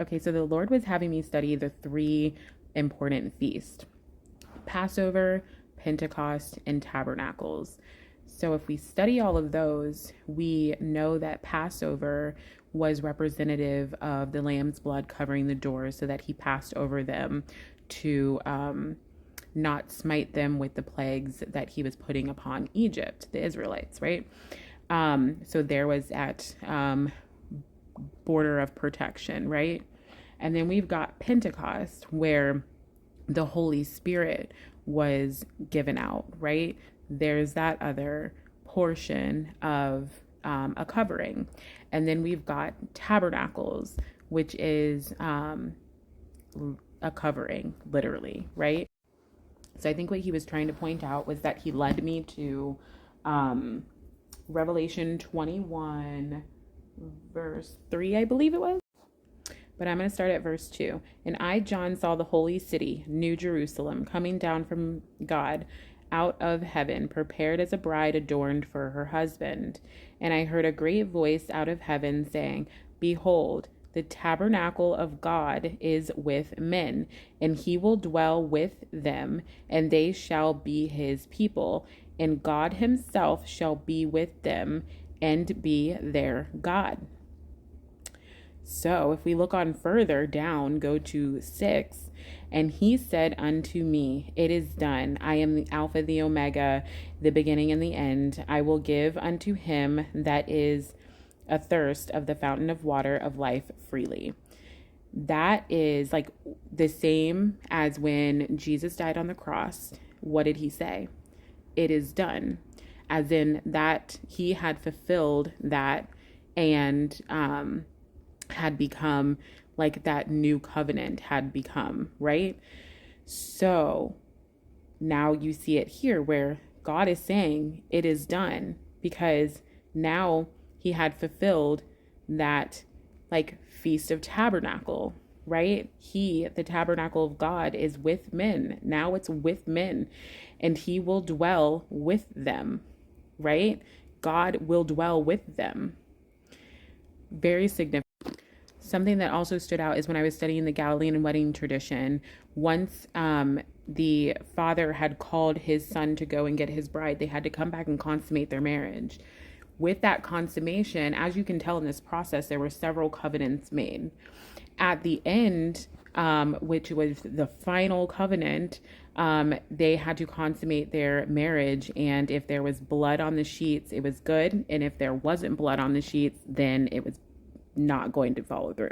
Okay, so the Lord was having me study the three important feasts: Passover, Pentecost, and Tabernacles. So if we study all of those, we know that Passover was representative of the lamb's blood covering the doors so that he passed over them to not smite them with the plagues that he was putting upon Egypt, the Israelites, right? So there was that border of protection, right? And then we've got Pentecost, where the Holy Spirit was given out, right? There's that other portion of a covering. And then we've got Tabernacles, which is a covering, literally, right? So I think what he was trying to point out was that he led me to Revelation 21, verse 3, I believe it was. But I'm going to start at verse 2. And I, John, saw the holy city, New Jerusalem, coming down from God out of heaven, prepared as a bride adorned for her husband. And I heard a great voice out of heaven saying, Behold, the tabernacle of God is with men, and he will dwell with them, and they shall be his people, and God himself shall be with them and be their God. So if we look on further down, go to 6, and he said unto me, It is done. I am the Alpha, the Omega, the beginning and the end. I will give unto him that is athirst of the fountain of water of life freely. That is like the same as when Jesus died on the cross. What did he say? It is done. As in that he had fulfilled that and had become like that new covenant had become, right? So now you see it here where God is saying it is done, because now he had fulfilled that like Feast of Tabernacle, right? The tabernacle of God is with men. Now it's with men, and he will dwell with them, right? God will dwell with them. Very significant. Something that also stood out is when I was studying the Galilean wedding tradition, once the father had called his son to go and get his bride, they had to come back and consummate their marriage. With that consummation, as you can tell in this process, there were several covenants made. At the end, which was the final covenant, they had to consummate their marriage. And if there was blood on the sheets, it was good. And if there wasn't blood on the sheets, then it was not going to follow through.